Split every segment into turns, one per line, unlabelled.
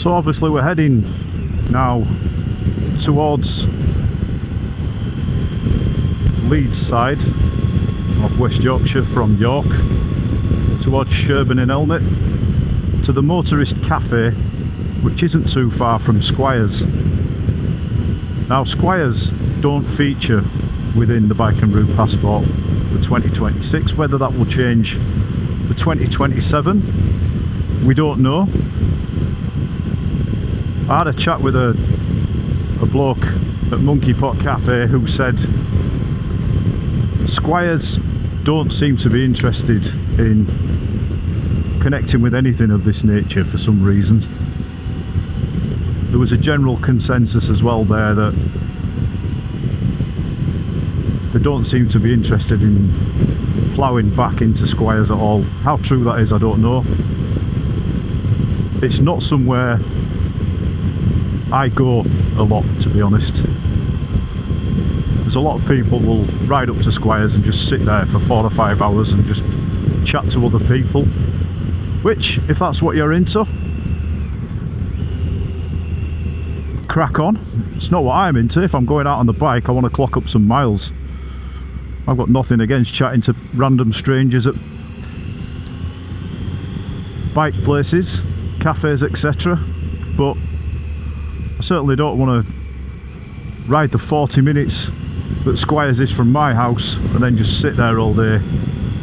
So obviously we're heading now towards Leeds side of West Yorkshire from York, towards Sherburn in Elmet, to the Motorist cafe, which isn't too far from Squires. Now Squires don't feature within the Bike and Brew Passport for 2026. Whether that will change for 2027, we don't know. I had a chat with a bloke at Monkey Pot Cafe who said Squires don't seem to be interested in connecting with anything of this nature for some reason. There was a general consensus as well there that they don't seem to be interested in ploughing back into Squires at all. How true that is, I don't know. It's not somewhere I go a lot, to be honest. There's a lot of people will ride up to Squires and just sit there for 4 or 5 hours and just chat to other people, which, if that's what you're into, crack on. It's not what I'm into. If I'm going out on the bike, I want to clock up some miles. I've got nothing against chatting to random strangers at bike places, cafes, etc. But I certainly don't want to ride the 40 minutes that Squires is from my house and then just sit there all day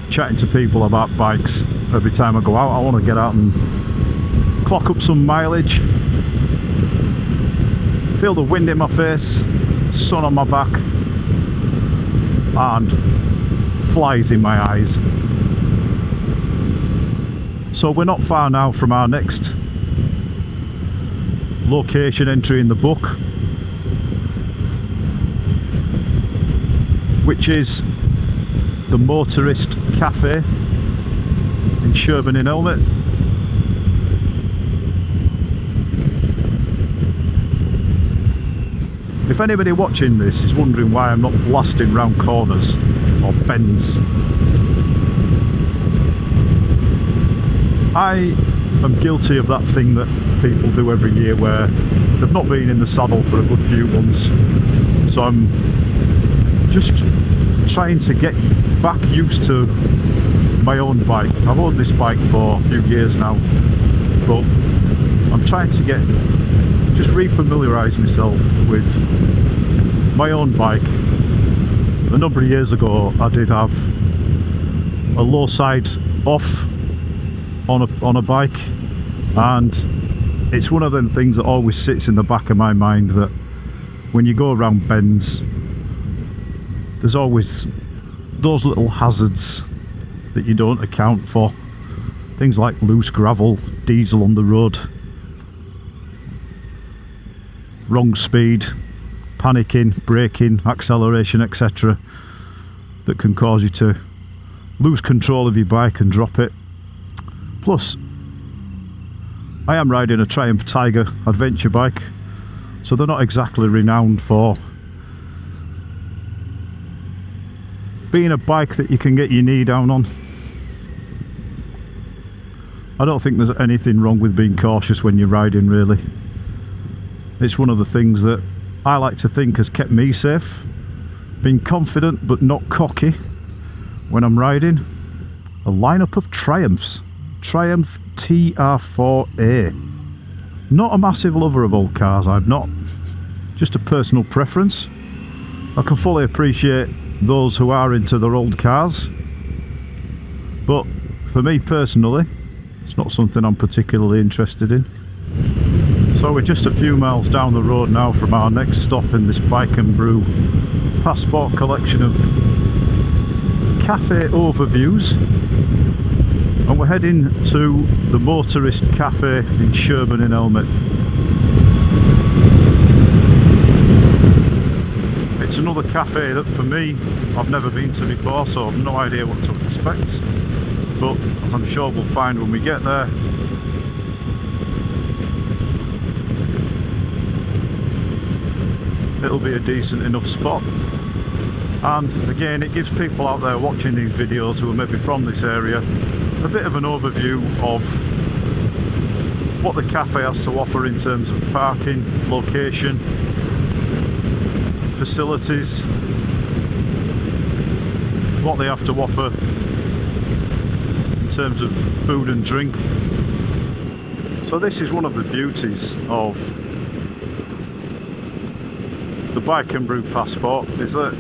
chatting to people about bikes. Every time I go out, I want to get out and clock up some mileage, feel the wind in my face, sun on my back, and flies in my eyes. So we're not far now from our next location entry in the book, which is the Motorist Cafe in Sherburn in Elmet. If anybody watching this is wondering why I'm not blasting round corners or bends, I am guilty of that thing that people do every year where they've not been in the saddle for a good few months. So I'm just trying to get back used to my own bike. I've owned this bike for a few years now, but I'm trying to just re-familiarise myself with my own bike. A number of years ago I did have a low side off on a bike, and it's one of them things that always sits in the back of my mind, that when you go around bends there's always those little hazards that you don't account for. Things like loose gravel, diesel on the road, wrong speed, panicking, braking, acceleration, etc., that can cause you to lose control of your bike and drop it. Plus, I am riding a Triumph Tiger adventure bike, so they're not exactly renowned for being a bike that you can get your knee down on. I don't think there's anything wrong with being cautious when you're riding, really. It's one of the things that I like to think has kept me safe, being confident but not cocky when I'm riding. A lineup of Triumphs. Triumph TR4A. Not a massive lover of old cars, I'm not. Just a personal preference. I can fully appreciate those who are into their old cars, but for me personally, it's not something I'm particularly interested in. So we're just a few miles down the road now from our next stop in this Bike and Brew Passport collection of cafe overviews, and we're heading to the Motorist Cafe in Sherburn in Elmet. It's another cafe that for me I've never been to before, so I've no idea what to expect, but as I'm sure we'll find when we get there, it'll be a decent enough spot. And again, it gives people out there watching these videos who are maybe from this area a bit of an overview of what the cafe has to offer in terms of parking, location, facilities, what they have to offer in terms of food and drink. So this is one of the beauties of the Bike and Brew Passport, is that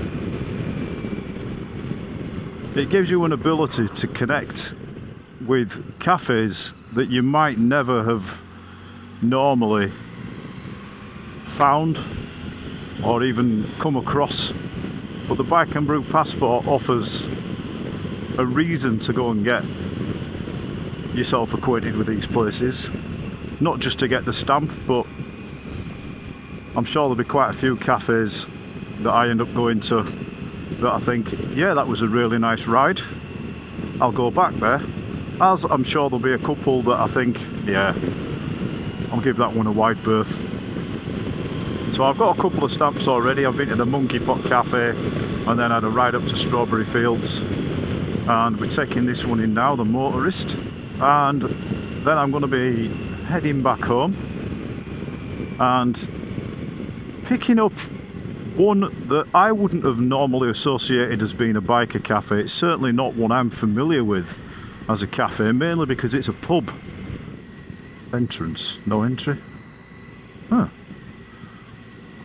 it gives you an ability to connect with cafes that you might never have normally found or even come across. But the Bike and Brew Passport offers a reason to go and get yourself acquainted with these places, not just to get the stamp, but I'm sure there'll be quite a few cafes that I end up going to that I think, yeah, that was a really nice ride, I'll go back there. As I'm sure there'll be a couple that I think, yeah, I'll give that one a wide berth. So I've got a couple of stamps already. I've been to the Monkey Pot Cafe and then had a ride up to Strawberry Fields, and we're taking this one in now, the Motorist, and then I'm going to be heading back home and picking up one that I wouldn't have normally associated as being a biker cafe. It's certainly not one I'm familiar with as a cafe, mainly because it's a pub. Entrance, no entry. Huh.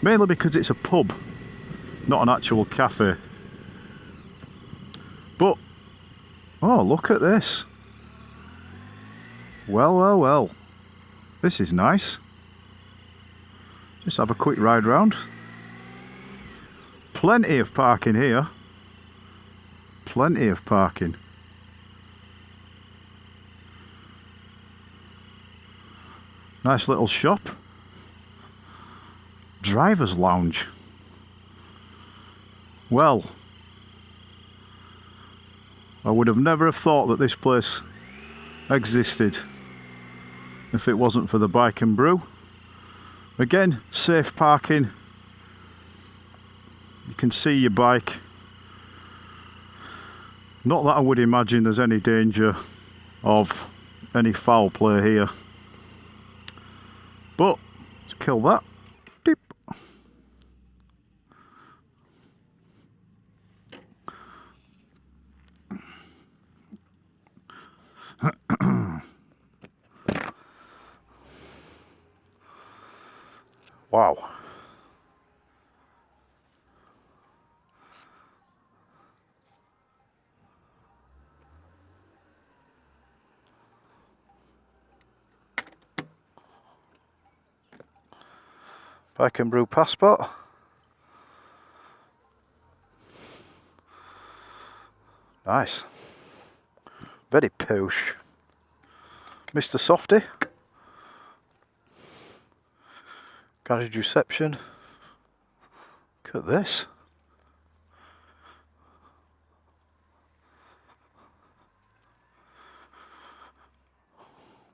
Mainly because it's a pub, not an actual cafe. But, oh, look at this. Well, well, well. This is nice. Just have a quick ride round. Plenty of parking here. Plenty of parking. Nice little shop. Driver's lounge. Well, I would have never have thought that this place existed if it wasn't for the Bike and Brew. Again, safe parking. You can see your bike. Not that I would imagine there's any danger of any foul play here. But let's kill that. Deep. Wow. Bike and Brew Passport. Nice. Very posh. Mr. Softy. Garage reception. Look at this.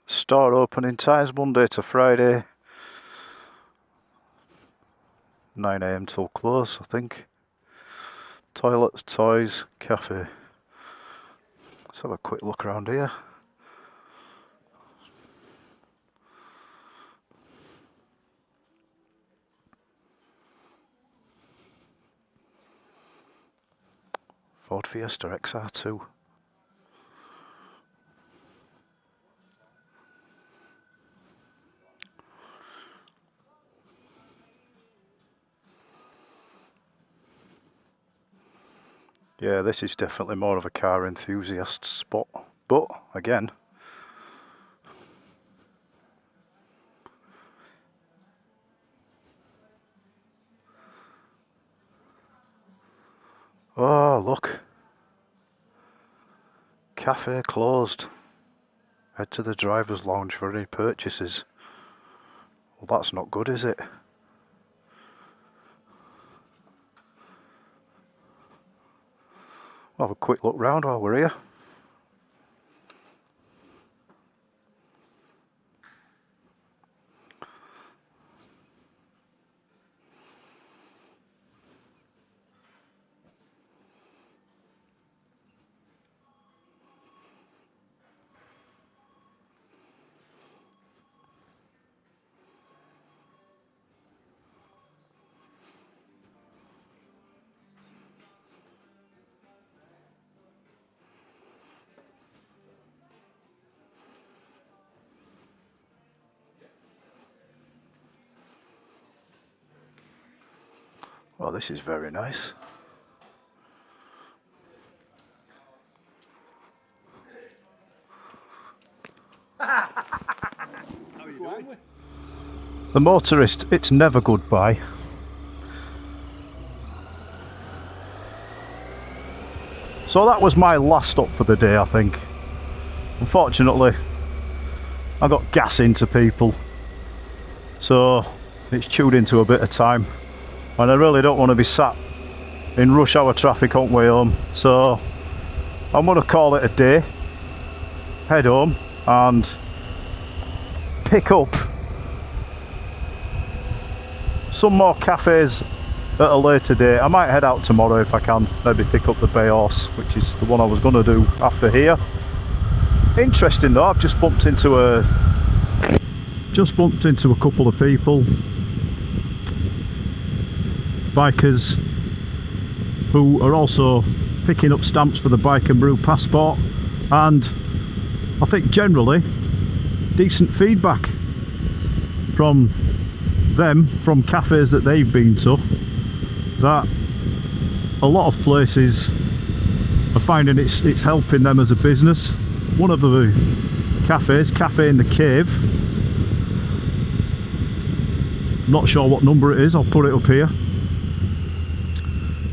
Store opening times Monday to Friday. 9 AM till close, I think. Toilets, toys, cafe. Let's have a quick look around here. Ford Fiesta XR2. Yeah, this is definitely more of a car enthusiast spot, but again, oh look, cafe closed, head to the driver's lounge for any purchases. Well, that's not good, is it? We'll have a quick look round while we're here. Well, this is very nice. The Motorist, it's never goodbye. So that was my last stop for the day, I think. Unfortunately, I got gas into people, so it's chewed into a bit of time, and I really don't want to be sat in rush hour traffic on way home, so I'm going to call it a day, head home and pick up some more cafes at a later date. I might head out tomorrow if I can, maybe pick up the Bay Horse, which is the one I was going to do after here. Interesting though, I've just bumped into a couple of people, bikers, who are also picking up stamps for the Bike Brew Passport, and I think generally decent feedback from them, from cafes that they've been to, that a lot of places are finding it's helping them as a business. One of the cafes, Cafe in the Cave, not sure what number it is, I'll put it up here.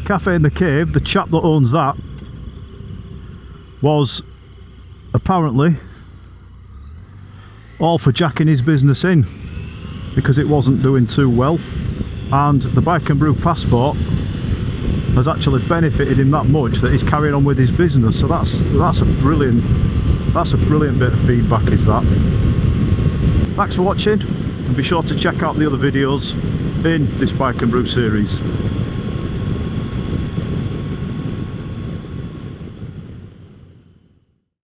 Cafe in the Cave, the chap that owns that was apparently all for jacking his business in because it wasn't doing too well, and the Bike Brew Passport has actually benefited him that much that he's carrying on with his business. So that's a brilliant bit of feedback, is that. Thanks for watching, and be sure to check out the other videos in this Bike Brew series.